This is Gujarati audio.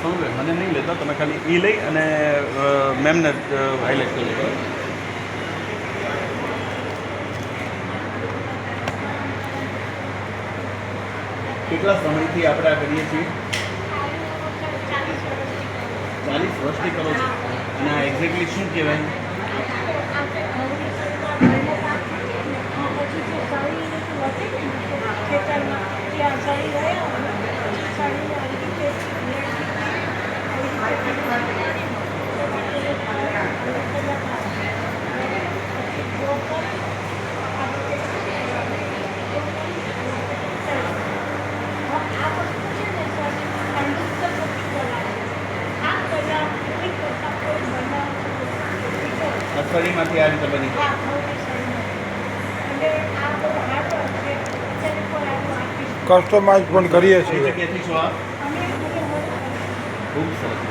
સમજ મને નહીં લેતા, તમે ખાલી એ લઈ અને મેમને હાઇલાઇટ કરી લેજો. કેટલા સમયથી આપણે આ કરીએ છીએ? 40 વર્ષથી કરો છો. અને આ એક્ઝેક્ટલી શું કહેવાય? અઠવાડિયામાંથી આ રીતે બની કસ્ટમાઇઝ પણ કરીએ છીએ. ક્યાંથી છો આપ? ખૂબ સરસ.